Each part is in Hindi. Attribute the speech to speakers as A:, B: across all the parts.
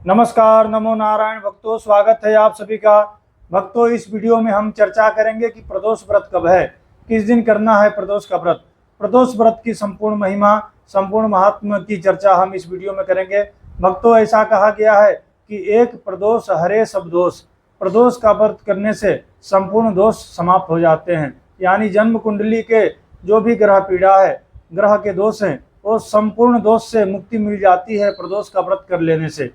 A: नमस्कार, नमो नारायण भक्तों, स्वागत है आप सभी का। भक्तों, इस वीडियो में हम चर्चा करेंगे कि प्रदोष व्रत कब है, किस दिन करना है प्रदोष का व्रत। प्रदोष व्रत की संपूर्ण महिमा, संपूर्ण महात्म की चर्चा हम इस वीडियो में करेंगे। भक्तों, ऐसा कहा गया है कि एक प्रदोष हरे सब दोष। प्रदोष का व्रत करने से संपूर्ण दोष समाप्त हो जाते हैं, यानी जन्म कुंडली के जो भी ग्रह पीड़ा है, ग्रह के दोष हैं, वो संपूर्ण दोष से मुक्ति मिल जाती है प्रदोष का व्रत कर लेने से।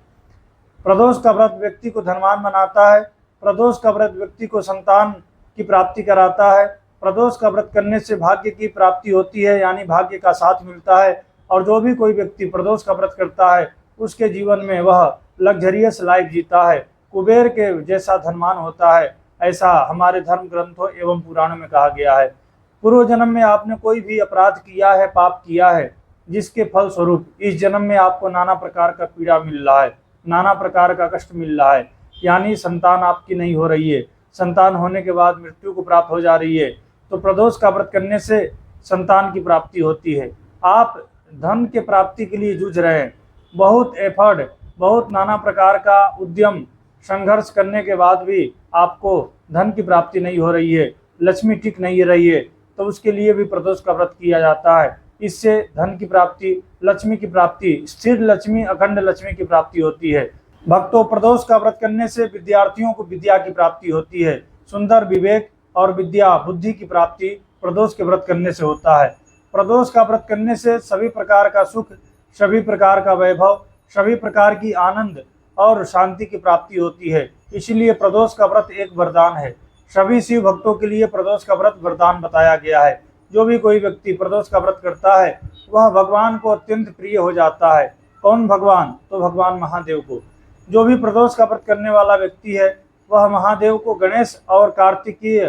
A: प्रदोष का व्रत व्यक्ति को धनवान बनाता है। प्रदोष का व्रत व्यक्ति को संतान की प्राप्ति कराता है। प्रदोष का व्रत करने से भाग्य की प्राप्ति होती है, यानी भाग्य का साथ मिलता है। और जो भी कोई व्यक्ति प्रदोष का व्रत करता है, उसके जीवन में वह लग्जरियस लाइफ जीता है, कुबेर के जैसा धनवान होता है, ऐसा हमारे धर्म ग्रंथों एवं पुराणों में कहा गया है। पूर्व जन्म में आपने कोई भी अपराध किया है, पाप किया है, जिसके फल स्वरूप इस जन्म में आपको नाना प्रकार का पीड़ा मिल रहा है, नाना प्रकार का कष्ट मिल रहा है, यानी संतान आपकी नहीं हो रही है, संतान होने के बाद मृत्यु को प्राप्त हो जा रही है, तो प्रदोष का व्रत करने से संतान की प्राप्ति होती है। आप धन के प्राप्ति के लिए जूझ रहे हैं, बहुत एफर्ट, बहुत नाना प्रकार का उद्यम संघर्ष करने के बाद भी आपको धन की प्राप्ति नहीं हो रही है, लक्ष्मी ठीक नहीं रही है, तो उसके लिए भी प्रदोष का व्रत किया जाता है। इससे धन की प्राप्ति, लक्ष्मी की प्राप्ति, स्थिर लक्ष्मी, अखंड लक्ष्मी की प्राप्ति होती है। भक्तों, प्रदोष का व्रत करने से विद्यार्थियों को विद्या की प्राप्ति होती है। सुंदर विवेक और विद्या बुद्धि की प्राप्ति प्रदोष के व्रत करने से होता है। प्रदोष का व्रत करने से सभी प्रकार का सुख, सभी प्रकार का वैभव, सभी प्रकार की आनंद और शांति की प्राप्ति होती है। इसलिए प्रदोष का व्रत एक वरदान है। सभी शिव भक्तों के लिए प्रदोष का व्रत वरदान बताया गया है। जो भी कोई व्यक्ति प्रदोष का व्रत करता है, वह भगवान को अत्यंत प्रिय हो जाता है। कौन भगवान? तो भगवान महादेव को। जो भी प्रदोष का व्रत करने वाला व्यक्ति है, वह महादेव को गणेश और कार्तिकेय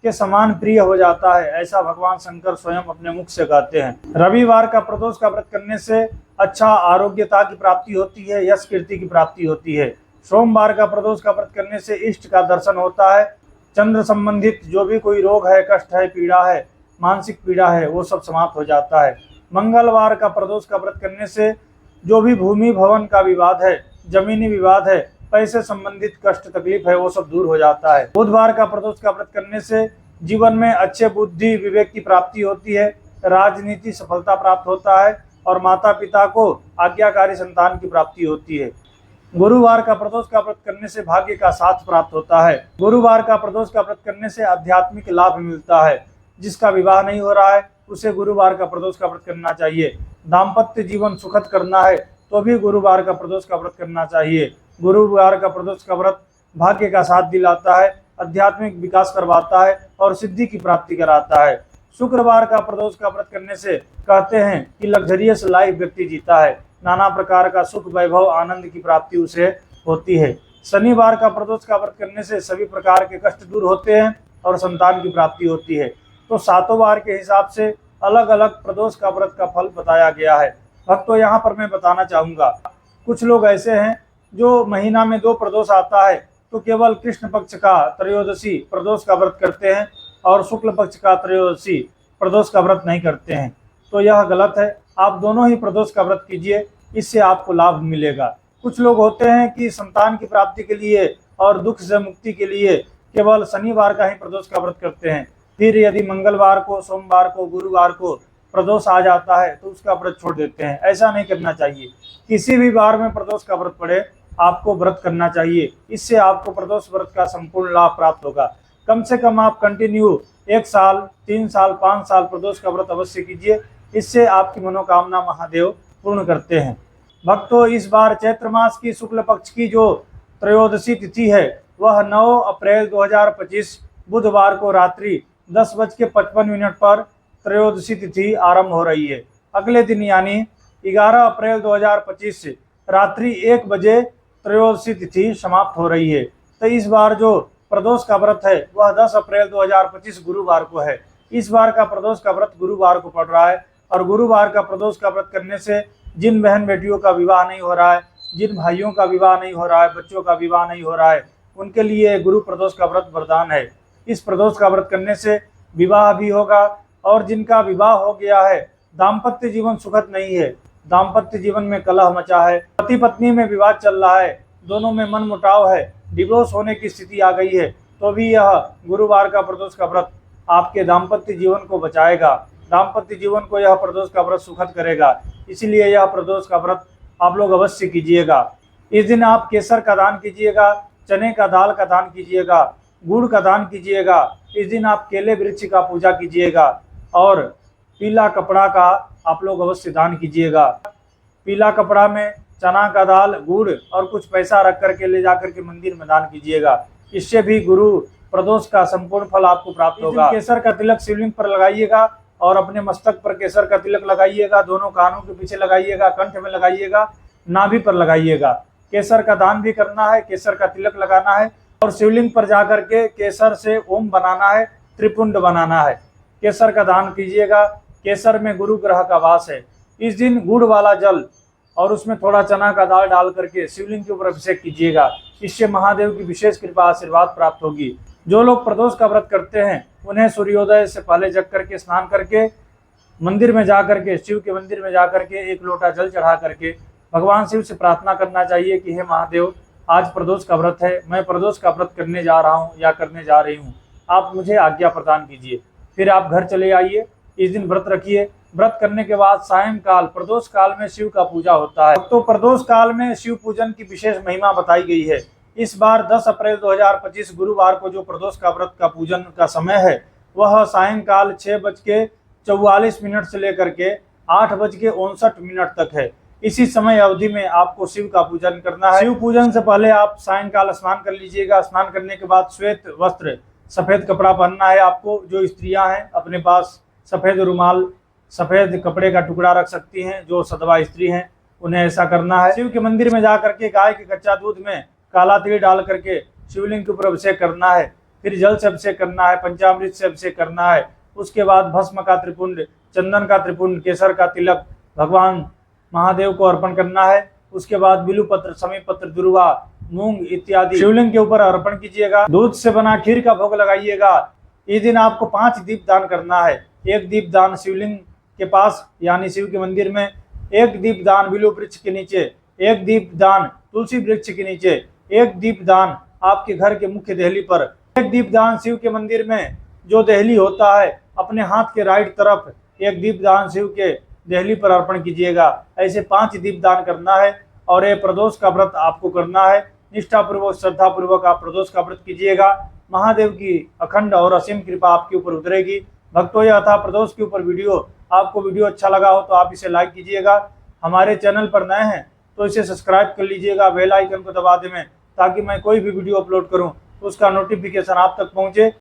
A: के समान प्रिय हो जाता है, ऐसा भगवान शंकर स्वयं अपने मुख से कहते हैं। रविवार का प्रदोष का व्रत करने से अच्छा आरोग्यता की प्राप्ति होती है, यश कीर्ति की प्राप्ति होती है। सोमवार का प्रदोष का व्रत करने से इष्ट का दर्शन होता है। चंद्र संबंधित जो भी कोई रोग है, कष्ट है, पीड़ा है, मानसिक पीड़ा है, वो सब समाप्त हो जाता है। मंगलवार का प्रदोष का व्रत करने से जो भी भूमि भवन का विवाद है, जमीनी विवाद है, पैसे संबंधित कष्ट तकलीफ है, वो सब दूर हो जाता है। बुधवार का प्रदोष का व्रत करने से जीवन में अच्छे बुद्धि विवेक की प्राप्ति होती है, राजनीति सफलता प्राप्त होता है और माता पिता को आज्ञाकारी संतान की प्राप्ति होती है। गुरुवार का प्रदोष का व्रत करने से भाग्य का साथ प्राप्त होता है। गुरुवार का प्रदोष का व्रत करने से आध्यात्मिक लाभ मिलता है। जिसका विवाह नहीं हो रहा है, उसे गुरुवार का प्रदोष का व्रत करना चाहिए। दाम्पत्य जीवन सुखद करना है तो भी गुरुवार का प्रदोष का व्रत करना चाहिए। गुरुवार का प्रदोष का व्रत भाग्य का साथ दिलाता है, आध्यात्मिक विकास करवाता है और सिद्धि की प्राप्ति कराता है। शुक्रवार का प्रदोष का व्रत करने से कहते हैं कि लग्जरियस लाइफ व्यक्ति जीता है, नाना प्रकार का सुख, वैभव, आनंद की प्राप्ति उसे होती है। शनिवार का प्रदोष का व्रत करने से सभी प्रकार के कष्ट दूर होते हैं और संतान की प्राप्ति होती है। तो सातों वार के हिसाब से अलग अलग प्रदोष का व्रत का फल बताया गया है। भक्तों, यहाँ पर मैं बताना चाहूँगा, कुछ लोग ऐसे हैं जो महीना में 2 प्रदोष आता है तो केवल कृष्ण पक्ष का त्रयोदशी प्रदोष का व्रत करते हैं और शुक्ल पक्ष का त्रयोदशी प्रदोष का व्रत नहीं करते हैं। तो यह गलत है। आप दोनों ही प्रदोष का व्रत कीजिए, इससे आपको लाभ मिलेगा। कुछ लोग होते हैं कि संतान की प्राप्ति के लिए और दुख से मुक्ति के लिए केवल शनिवार का ही प्रदोष का व्रत करते हैं। फिर यदि मंगलवार को, सोमवार को, गुरुवार को प्रदोष आ जाता है तो उसका व्रत छोड़ देते हैं। ऐसा नहीं करना चाहिए। किसी भी वार में प्रदोष का व्रत पड़े, आपको व्रत करना चाहिए। इससे आपको प्रदोष व्रत का संपूर्ण लाभ प्राप्त होगा। कम से कम आप कंटिन्यू 1 साल, 3 साल, 5 साल प्रदोष का व्रत अवश्य कीजिए। इससे आपकी मनोकामना महादेव पूर्ण करते हैं। भक्तों, इस बार चैत्र मास की शुक्ल पक्ष की जो त्रयोदशी तिथि है, वह 9 अप्रैल 2025 बुधवार को रात्रि 10:55 पर त्रयोदशी तिथि आरंभ हो रही है। अगले दिन यानी 11 अप्रैल 2025 रात्रि 1 बजे त्रयोदशी तिथि समाप्त हो रही है। तो इस बार जो प्रदोष का व्रत है वह 10 अप्रैल 2025 गुरुवार को है। इस बार का प्रदोष का व्रत गुरुवार को पड़ रहा है और गुरुवार का प्रदोष का व्रत करने से जिन बहन बेटियों का विवाह नहीं हो रहा है, जिन भाइयों का विवाह नहीं हो रहा है, बच्चों का विवाह नहीं हो रहा है, उनके लिए गुरु प्रदोष का व्रत वरदान है। इस प्रदोष का व्रत करने से विवाह भी होगा और जिनका विवाह हो गया है, दाम्पत्य जीवन सुखद नहीं है, दाम्पत्य जीवन में कलह मचा है, पति पत्नी में विवाद चल रहा है, दोनों में मन मुटाव है, डिवोर्स होने की स्थिति आ गई है, तो भी यह गुरुवार का प्रदोष का व्रत आपके दाम्पत्य जीवन को बचाएगा। दाम्पत्य जीवन को यह प्रदोष का व्रत सुखद करेगा। इसलिए यह प्रदोष का व्रत आप लोग अवश्य कीजिएगा। इस दिन आप केसर का दान कीजिएगा, चने का दाल का दान कीजिएगा, गुड़ का दान कीजिएगा। इस दिन आप केले वृक्ष का पूजा कीजिएगा और पीला कपड़ा का आप लोग अवश्य दान कीजिएगा। पीला कपड़ा में चना का दाल, गुड़ और कुछ पैसा रख करके ले जाकर के मंदिर में दान कीजिएगा। इससे भी गुरु प्रदोष का संपूर्ण फल आपको प्राप्त होगा। केसर का तिलक शिवलिंग पर लगाइएगा और अपने मस्तक पर केसर का तिलक लगाइएगा। दोनों कानों के पीछे लगाइएगा, कंठ में लगाइएगा, नाभि पर लगाइएगा। केसर का दान भी करना है, केसर का तिलक लगाना है और शिवलिंग पर जाकर के केसर से ओम बनाना है, त्रिपुंड बनाना है। केसर का दान कीजिएगा। केसर में गुरु ग्रह का वास है। इस दिन गुड़ वाला जल और उसमें थोड़ा चना का दाल डाल करके शिवलिंग के ऊपर अभिषेक कीजिएगा। इससे महादेव की विशेष कृपा आशीर्वाद प्राप्त होगी। जो लोग प्रदोष का व्रत करते हैं उन्हें सूर्योदय से पहले जग करके स्नान करके मंदिर में जाकर के, शिव के मंदिर में जाकर के एक लोटा जल चढ़ा करके भगवान शिव से प्रार्थना करना चाहिए कि हे महादेव, आज प्रदोष का व्रत है, मैं प्रदोष का व्रत करने जा रहा हूँ या करने जा रही हूँ, आप मुझे आज्ञा प्रदान कीजिए। फिर आप घर चले आइए। इस दिन व्रत रखिए। व्रत करने के बाद सायंकाल प्रदोष काल में शिव का पूजा होता है। तो प्रदोष काल में शिव पूजन की विशेष महिमा बताई गई है। इस बार 10 अप्रैल 2025 गुरुवार को जो प्रदोष का व्रत का पूजन का समय है वह सायंकाल 6:44 से लेकर के 8:59 तक है। इसी समय अवधि में आपको शिव का पूजन करना है। शिव पूजन से पहले आप सायंकाल स्नान कर लीजिएगा। स्नान करने के बाद श्वेत वस्त्र, सफेद कपड़ा पहनना है आपको। जो स्त्रियां हैं अपने पास सफेद रुमाल, सफेद कपड़े का टुकड़ा रख सकती हैं। जो सधवा स्त्री हैं उन्हें ऐसा करना है। शिव के मंदिर में जा करके गाय के कच्चा दूध में काला तिल डाल करके शिवलिंग के ऊपर अभिषेक करना है। फिर जल से अभिषेक करना है, पंचामृत से अभिषेक करना है। उसके बाद भस्म का त्रिपुंड, चंदन का त्रिपुंड, केसर का तिलक भगवान महादेव को अर्पण करना है। उसके बाद बिल्व पत्र, समी पत्र, दुर्वा, मूंग इत्यादि शिवलिंग के ऊपर अर्पण कीजिएगा। दूध से बना खीर का भोग लगाइएगा। इस दिन आपको 5 दीप दान करना है। एक दीप दान शिवलिंग के पास यानी शिव के मंदिर में, एक दीप दान बिल्व वृक्ष के नीचे, एक दीप दान तुलसी वृक्ष के नीचे, एक दीप दान आपके घर के मुख्य देहली पर, एक दीप दान शिव के मंदिर में जो देहली होता है अपने हाथ के राइट तरफ, एक दीप दान शिव के देहली पर अर्पण कीजिएगा। ऐसे 5 दीप दान करना है और ये प्रदोष का व्रत आपको करना है। निष्ठापूर्वक, श्रद्धापूर्वक आप प्रदोष का व्रत कीजिएगा। महादेव की अखंड और असीम कृपा आपके ऊपर उतरेगी। भक्तों, यह था प्रदोष के ऊपर वीडियो। आपको वीडियो अच्छा लगा हो तो आप इसे लाइक कीजिएगा। हमारे चैनल पर नए हैं तो इसे सब्सक्राइब कर लीजिएगा, बेल आइकन को दबा दें ताकि मैं कोई भी वीडियो अपलोड करूं तो उसका नोटिफिकेशन आप तक पहुंचे।